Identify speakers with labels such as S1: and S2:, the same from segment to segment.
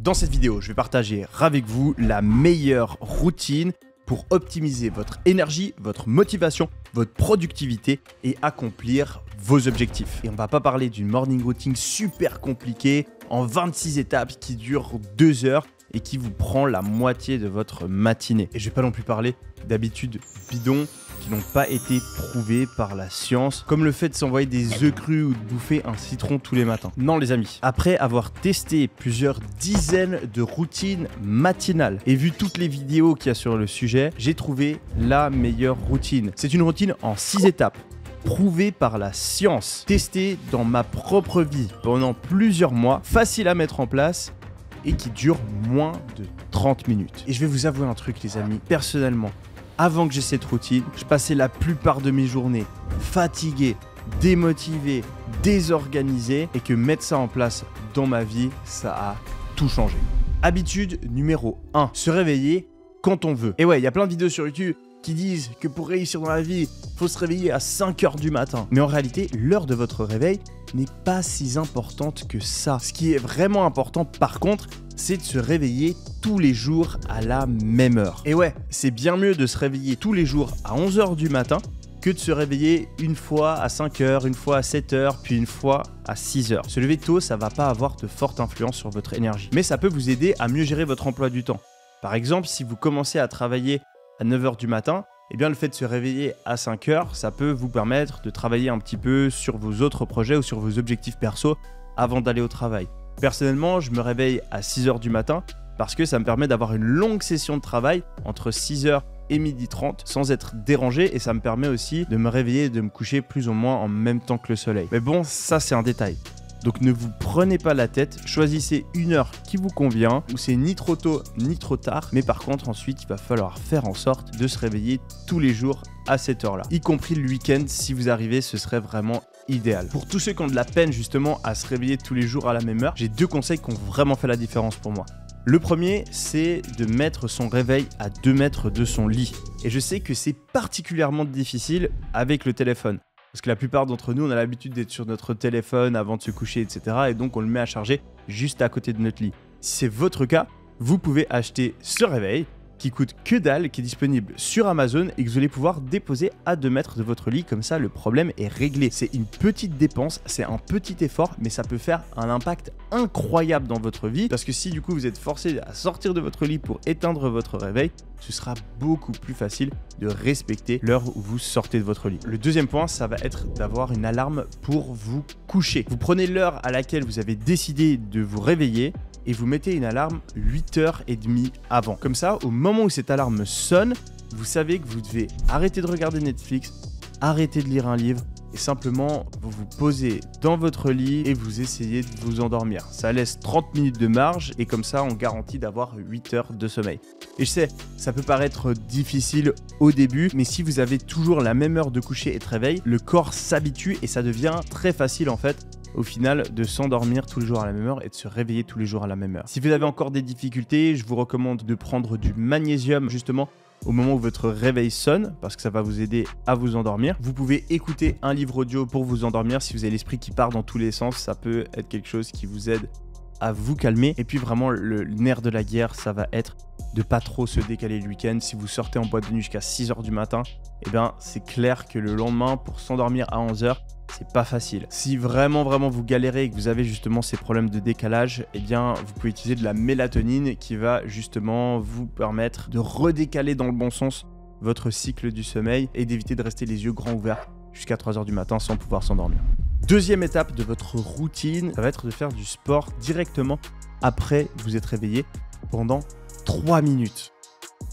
S1: Dans cette vidéo, je vais partager avec vous la meilleure routine pour optimiser votre énergie, votre motivation, votre productivité et accomplir vos objectifs. Et on va pas parler d'une morning routine super compliquée en 26 étapes qui dure 2 heures et qui vous prend la moitié de votre matinée. Et je vais pas non plus parler d'habitudes bidons qui n'ont pas été prouvées par la science, comme le fait de s'envoyer des œufs crus ou de bouffer un citron tous les matins. Non les amis, après avoir testé plusieurs dizaines de routines matinales et vu toutes les vidéos qu'il y a sur le sujet, j'ai trouvé la meilleure routine. C'est une routine en 6 étapes. Prouvée par la science, testée dans ma propre vie pendant plusieurs mois, facile à mettre en place et qui dure moins de 30 minutes. Et je vais vous avouer un truc les amis, personnellement, avant que j'ai cette routine, je passais la plupart de mes journées fatigué, démotivé, désorganisé et que mettre ça en place dans ma vie, ça a tout changé. Habitude numéro 1, se réveiller quand on veut. Et ouais, il y a plein de vidéos sur YouTube qui disent que pour réussir dans la vie, il faut se réveiller à 5 h du matin. Mais en réalité, l'heure de votre réveil n'est pas si importante que ça. Ce qui est vraiment important par contre, c'est de se réveiller tous les jours à la même heure. Et ouais, c'est bien mieux de se réveiller tous les jours à 11 h du matin que de se réveiller une fois à 5 h, une fois à 7 h, puis une fois à 6 h. Se lever tôt, ça va pas avoir de forte influence sur votre énergie. Mais ça peut vous aider à mieux gérer votre emploi du temps. Par exemple, si vous commencez à travailler à 9 h du matin, eh bien le fait de se réveiller à 5 h, ça peut vous permettre de travailler un petit peu sur vos autres projets ou sur vos objectifs perso avant d'aller au travail. Personnellement, je me réveille à 6 h du matin parce que ça me permet d'avoir une longue session de travail entre 6 h et 12h30 sans être dérangé et ça me permet aussi de me réveiller et de me coucher plus ou moins en même temps que le soleil. Mais bon, ça c'est un détail. Donc ne vous prenez pas la tête, choisissez une heure qui vous convient, où c'est ni trop tôt ni trop tard, mais par contre ensuite il va falloir faire en sorte de se réveiller tous les jours à cette heure-là. Y compris le week-end, si vous arrivez, ce serait vraiment idéal. Pour tous ceux qui ont de la peine justement à se réveiller tous les jours à la même heure, j'ai 2 conseils qui ont vraiment fait la différence pour moi. Le premier, c'est de mettre son réveil à 2 mètres de son lit. Et je sais que c'est particulièrement difficile avec le téléphone. Parce que la plupart d'entre nous, on a l'habitude d'être sur notre téléphone avant de se coucher, etc. Et donc, on le met à charger juste à côté de notre lit. Si c'est votre cas, vous pouvez acheter ce réveil qui coûte que dalle, qui est disponible sur Amazon et que vous allez pouvoir déposer à 2 mètres de votre lit. Comme ça, le problème est réglé. C'est une petite dépense, c'est un petit effort, mais ça peut faire un impact incroyable dans votre vie. Parce que si du coup, vous êtes forcé à sortir de votre lit pour éteindre votre réveil, ce sera beaucoup plus facile de respecter l'heure où vous sortez de votre lit. Le deuxième point, ça va être d'avoir une alarme pour vous coucher. Vous prenez l'heure à laquelle vous avez décidé de vous réveiller et vous mettez une alarme 8h30 avant. Comme ça, au moment où cette alarme sonne, vous savez que vous devez arrêter de regarder Netflix, arrêter de lire un livre et simplement vous vous posez dans votre lit et vous essayez de vous endormir. Ça laisse 30 minutes de marge et comme ça, on garantit d'avoir 8 heures de sommeil. Et je sais, ça peut paraître difficile au début, mais si vous avez toujours la même heure de coucher et de réveil, le corps s'habitue et ça devient très facile en fait au final de s'endormir tous les jours à la même heure et de se réveiller tous les jours à la même heure. Si vous avez encore des difficultés, je vous recommande de prendre du magnésium justement au moment où votre réveil sonne parce que ça va vous aider à vous endormir. Vous pouvez écouter un livre audio pour vous endormir si vous avez l'esprit qui part dans tous les sens, ça peut être quelque chose qui vous aide à vous calmer. Et puis vraiment le nerf de la guerre, ça va être de pas trop se décaler le week-end. Si vous sortez en boîte de nuit jusqu'à 6 h du matin, eh bien c'est clair que le lendemain pour s'endormir à 11 h, c'est pas facile. Si vraiment vous galérez et que vous avez justement ces problèmes de décalage, eh bien vous pouvez utiliser de la mélatonine qui va justement vous permettre de redécaler dans le bon sens votre cycle du sommeil et d'éviter de rester les yeux grands ouverts jusqu'à 3 h du matin sans pouvoir s'endormir. Deuxième étape de votre routine, ça va être de faire du sport directement après vous être réveillé pendant 3 minutes.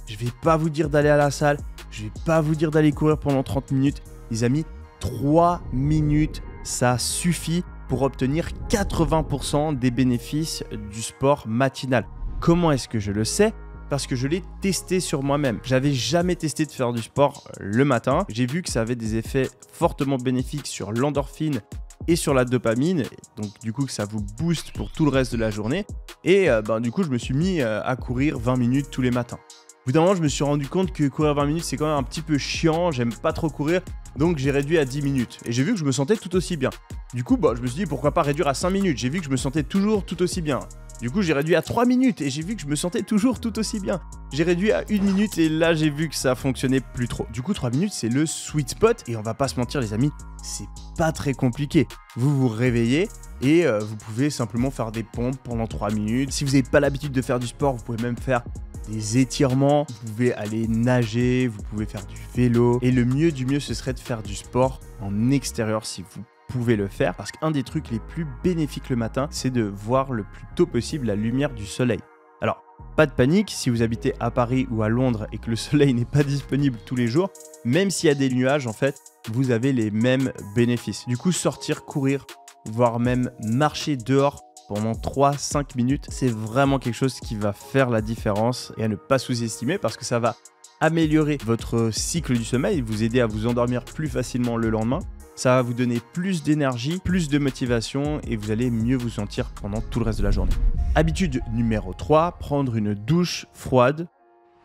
S1: Je vais pas vous dire d'aller à la salle, je vais pas vous dire d'aller courir pendant 30 minutes. Les amis, 3 minutes, ça suffit pour obtenir 80% des bénéfices du sport matinal. Comment est-ce que je le sais ? Parce que je l'ai testé sur moi-même. J'avais jamais testé de faire du sport le matin. J'ai vu que ça avait des effets fortement bénéfiques sur l'endorphine et sur la dopamine. Donc du coup que ça vous booste pour tout le reste de la journée. Et du coup je me suis mis à courir 20 minutes tous les matins. Au bout d'un moment, je me suis rendu compte que courir 20 minutes, c'est quand même un petit peu chiant. J'aime pas trop courir. Donc j'ai réduit à 10 minutes. Et j'ai vu que je me sentais tout aussi bien. Du coup, je me suis dit pourquoi pas réduire à 5 minutes. J'ai vu que je me sentais toujours tout aussi bien. Du coup, j'ai réduit à 3 minutes et j'ai vu que je me sentais toujours tout aussi bien. J'ai réduit à 1 minute et là, j'ai vu que ça fonctionnait plus trop. Du coup, 3 minutes, c'est le sweet spot et on va pas se mentir, les amis, c'est pas très compliqué. Vous vous réveillez et vous pouvez simplement faire des pompes pendant 3 minutes. Si vous n'avez pas l'habitude de faire du sport, vous pouvez même faire des étirements, vous pouvez aller nager, vous pouvez faire du vélo. Et le mieux du mieux, ce serait de faire du sport en extérieur si vous pouvez le faire. Parce qu'un des trucs les plus bénéfiques le matin, c'est de voir le plus tôt possible la lumière du soleil. Alors, pas de panique, si vous habitez à Paris ou à Londres et que le soleil n'est pas disponible tous les jours, même s'il y a des nuages, en fait, vous avez les mêmes bénéfices. Du coup, sortir, courir, voire même marcher dehors pendant 3-5 minutes, c'est vraiment quelque chose qui va faire la différence et à ne pas sous-estimer parce que ça va améliorer votre cycle du sommeil, vous aider à vous endormir plus facilement le lendemain. Ça va vous donner plus d'énergie, plus de motivation et vous allez mieux vous sentir pendant tout le reste de la journée. Habitude numéro 3, prendre une douche froide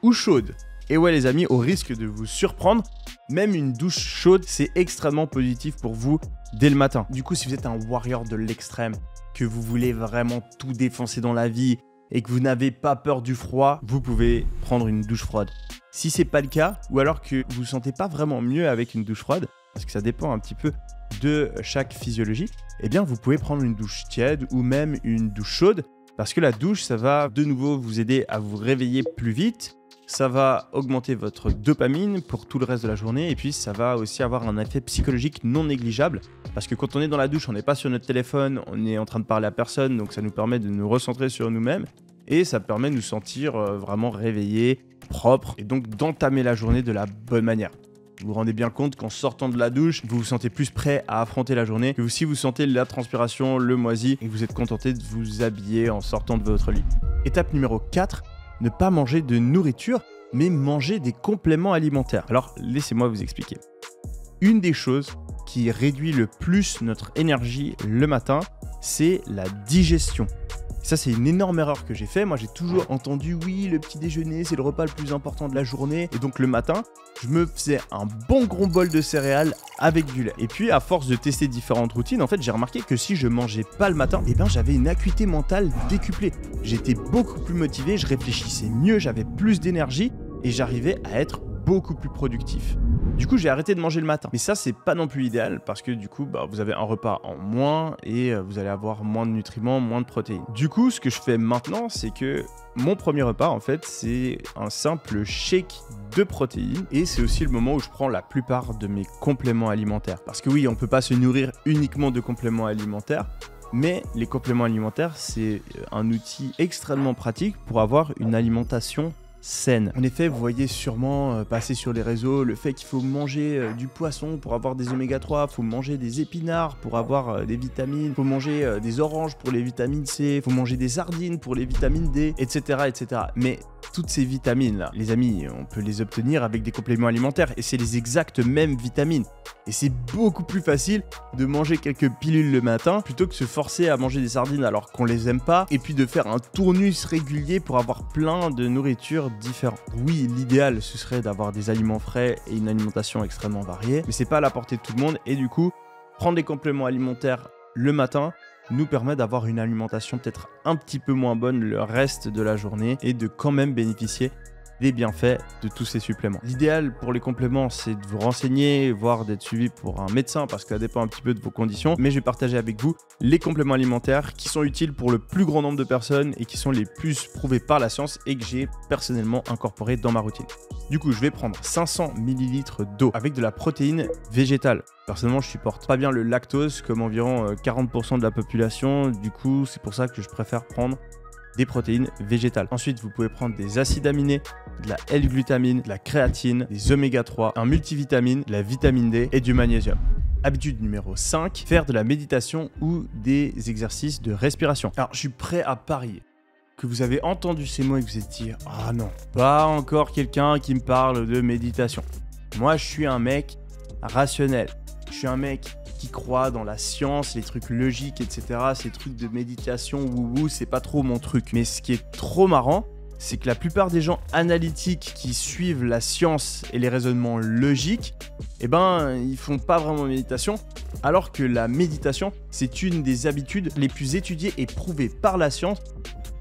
S1: ou chaude. Et ouais les amis, au risque de vous surprendre, même une douche chaude, c'est extrêmement positif pour vous dès le matin. Du coup, si vous êtes un warrior de l'extrême, que vous voulez vraiment tout défoncer dans la vie et que vous n'avez pas peur du froid, vous pouvez prendre une douche froide. Si c'est pas le cas, ou alors que vous ne sentez pas vraiment mieux avec une douche froide, parce que ça dépend un petit peu de chaque physiologie, eh bien vous pouvez prendre une douche tiède ou même une douche chaude, parce que la douche, ça va de nouveau vous aider à vous réveiller plus vite, ça va augmenter votre dopamine pour tout le reste de la journée et puis ça va aussi avoir un effet psychologique non négligeable parce que quand on est dans la douche, on n'est pas sur notre téléphone, on est en train de parler à personne, donc ça nous permet de nous recentrer sur nous-mêmes et ça permet de nous sentir vraiment réveillés, propres et donc d'entamer la journée de la bonne manière. Vous vous rendez bien compte qu'en sortant de la douche, vous vous sentez plus prêt à affronter la journée que si vous sentez la transpiration, le moisi et que vous êtes contenté de vous habiller en sortant de votre lit. Étape numéro 4, ne pas manger de nourriture, mais manger des compléments alimentaires. Alors, laissez-moi vous expliquer. Une des choses qui réduit le plus notre énergie le matin, c'est la digestion. Ça, c'est une énorme erreur que j'ai fait. Moi, j'ai toujours entendu, oui, le petit déjeuner, c'est le repas le plus important de la journée. Et donc, le matin, je me faisais un bon gros bol de céréales avec du lait. Et puis, à force de tester différentes routines, en fait, j'ai remarqué que si je mangeais pas le matin, eh ben, j'avais une acuité mentale décuplée. J'étais beaucoup plus motivé, je réfléchissais mieux, j'avais plus d'énergie et j'arrivais à être beaucoup plus productif. Du coup, j'ai arrêté de manger le matin. Mais ça, c'est pas non plus idéal parce que du coup, vous avez un repas en moins et vous allez avoir moins de nutriments, moins de protéines. Du coup, ce que je fais maintenant, c'est que mon premier repas, en fait, c'est un simple shake de protéines et c'est aussi le moment où je prends la plupart de mes compléments alimentaires. Parce que oui, on peut pas se nourrir uniquement de compléments alimentaires, mais les compléments alimentaires, c'est un outil extrêmement pratique pour avoir une alimentation saine. En effet, vous voyez sûrement passer sur les réseaux le fait qu'il faut manger du poisson pour avoir des oméga 3, il faut manger des épinards pour avoir des vitamines, il faut manger des oranges pour les vitamines C, il faut manger des sardines pour les vitamines D, etc. etc. Mais toutes ces vitamines là, les amis, on peut les obtenir avec des compléments alimentaires et c'est les exactes mêmes vitamines. Et c'est beaucoup plus facile de manger quelques pilules le matin plutôt que de se forcer à manger des sardines alors qu'on les aime pas et puis de faire un tournus régulier pour avoir plein de nourriture différente. Oui, l'idéal ce serait d'avoir des aliments frais et une alimentation extrêmement variée, mais c'est pas à la portée de tout le monde et du coup, prendre des compléments alimentaires le matin nous permet d'avoir une alimentation peut-être un petit peu moins bonne le reste de la journée et de quand même bénéficier des bienfaits de tous ces suppléments. L'idéal pour les compléments, c'est de vous renseigner, voire d'être suivi pour un médecin parce que ça dépend un petit peu de vos conditions. Mais je vais partager avec vous les compléments alimentaires qui sont utiles pour le plus grand nombre de personnes et qui sont les plus prouvés par la science et que j'ai personnellement incorporé dans ma routine. Du coup, je vais prendre 500 ml d'eau avec de la protéine végétale. Personnellement, je supporte pas bien le lactose comme environ 40% de la population. Du coup, c'est pour ça que je préfère prendre des protéines végétales. Ensuite, vous pouvez prendre des acides aminés, de la L-glutamine, de la créatine, des oméga 3, un multivitamine, de la vitamine D et du magnésium. Habitude numéro 5, faire de la méditation ou des exercices de respiration. Alors, je suis prêt à parier que vous avez entendu ces mots et que vous êtes dit « Ah non, pas encore quelqu'un qui me parle de méditation. Moi, je suis un mec rationnel. Je suis un mec qui croit dans la science, les trucs logiques, etc. Ces trucs de méditation, wouhou, c'est pas trop mon truc. » Mais ce qui est trop marrant, c'est que la plupart des gens analytiques qui suivent la science et les raisonnements logiques, eh ben, ils font pas vraiment de méditation, alors que la méditation, c'est une des habitudes les plus étudiées et prouvées par la science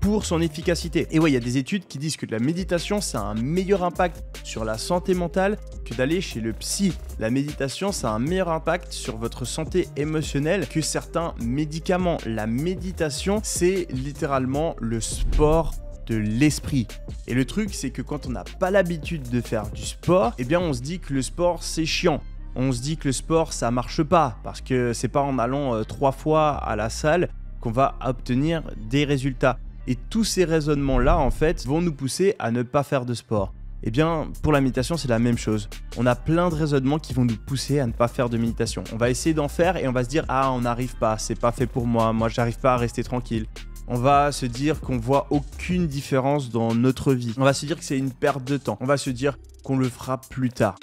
S1: pour son efficacité. Et ouais, il y a des études qui disent que la méditation, ça a un meilleur impact sur la santé mentale que d'aller chez le psy. La méditation, ça a un meilleur impact sur votre santé émotionnelle que certains médicaments. La méditation, c'est littéralement le sport de l'esprit. Et le truc, c'est que quand on n'a pas l'habitude de faire du sport, eh bien on se dit que le sport, c'est chiant. On se dit que le sport, ça marche pas, parce que c'est pas en allant 3 fois à la salle qu'on va obtenir des résultats. Et tous ces raisonnements-là, en fait, vont nous pousser à ne pas faire de sport. Eh bien, pour la méditation, c'est la même chose. On a plein de raisonnements qui vont nous pousser à ne pas faire de méditation. On va essayer d'en faire et on va se dire « Ah, on n'arrive pas, c'est pas fait pour moi, j'arrive pas à rester tranquille ». On va se dire qu'on voit aucune différence dans notre vie. On va se dire que c'est une perte de temps. On va se dire qu'on le fera plus tard.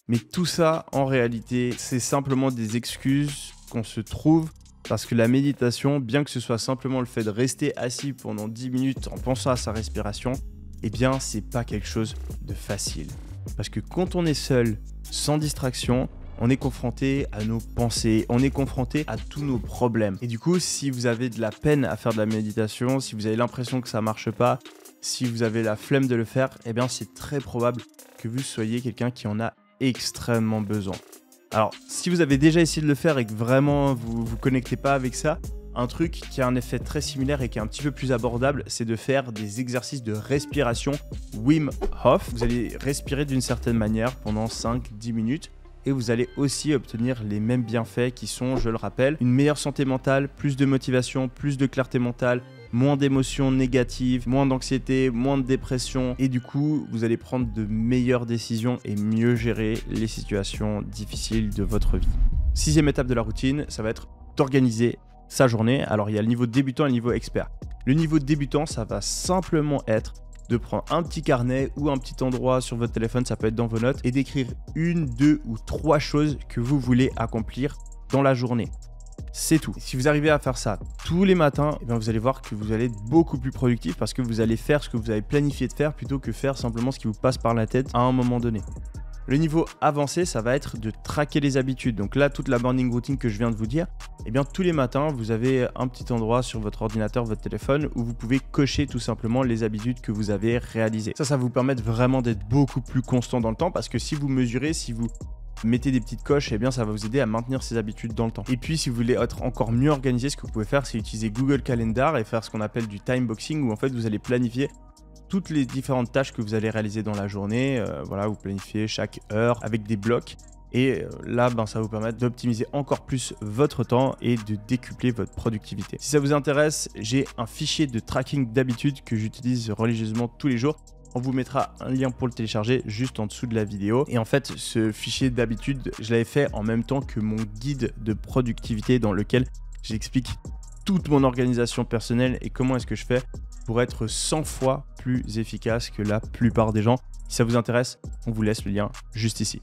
S1: Mais tout ça, en réalité, c'est simplement des excuses qu'on se trouve parce que la méditation, bien que ce soit simplement le fait de rester assis pendant 10 minutes en pensant à sa respiration, eh bien, c'est pas quelque chose de facile. Parce que quand on est seul, sans distraction, on est confronté à nos pensées, on est confronté à tous nos problèmes. Et du coup, si vous avez de la peine à faire de la méditation, si vous avez l'impression que ça marche pas, si vous avez la flemme de le faire, eh bien c'est très probable que vous soyez quelqu'un qui en a extrêmement besoin. Alors, si vous avez déjà essayé de le faire et que vraiment vous vous connectez pas avec ça, un truc qui a un effet très similaire et qui est un petit peu plus abordable, c'est de faire des exercices de respiration Wim Hof. Vous allez respirer d'une certaine manière pendant 5-10 minutes. Et vous allez aussi obtenir les mêmes bienfaits qui sont, je le rappelle, une meilleure santé mentale, plus de motivation, plus de clarté mentale, moins d'émotions négatives, moins d'anxiété, moins de dépression. Et du coup, vous allez prendre de meilleures décisions et mieux gérer les situations difficiles de votre vie. 6e étape de la routine, ça va être d'organiser sa journée. Alors, il y a le niveau débutant et le niveau expert. Le niveau débutant, ça va simplement être de prendre un petit carnet ou un petit endroit sur votre téléphone, ça peut être dans vos notes, et d'écrire 1, 2 ou 3 choses que vous voulez accomplir dans la journée. C'est tout. Si vous arrivez à faire ça tous les matins, eh bien vous allez voir que vous allez être beaucoup plus productif parce que vous allez faire ce que vous avez planifié de faire plutôt que faire simplement ce qui vous passe par la tête à un moment donné. Le niveau avancé, ça va être de traquer les habitudes. Donc là, toute la morning routine que je viens de vous dire, eh bien tous les matins, vous avez un petit endroit sur votre ordinateur, votre téléphone, où vous pouvez cocher tout simplement les habitudes que vous avez réalisées. Ça va vous permettre vraiment d'être beaucoup plus constant dans le temps parce que si vous mesurez, si vous mettez des petites coches, eh bien ça va vous aider à maintenir ces habitudes dans le temps. Et puis si vous voulez être encore mieux organisé, ce que vous pouvez faire, c'est utiliser Google Calendar et faire ce qu'on appelle du time boxing, où en fait vous allez planifier toutes les différentes tâches que vous allez réaliser dans la journée. Voilà, vous planifiez chaque heure avec des blocs. Et là, ça va vous permettre d'optimiser encore plus votre temps et de décupler votre productivité. Si ça vous intéresse, j'ai un fichier de tracking d'habitudes que j'utilise religieusement tous les jours. On vous mettra un lien pour le télécharger juste en dessous de la vidéo. Et en fait, ce fichier d'habitudes, je l'avais fait en même temps que mon guide de productivité dans lequel j'explique toute mon organisation personnelle et comment est-ce que je fais pour être 100 fois plus efficace que la plupart des gens. Si ça vous intéresse, on vous laisse le lien juste ici.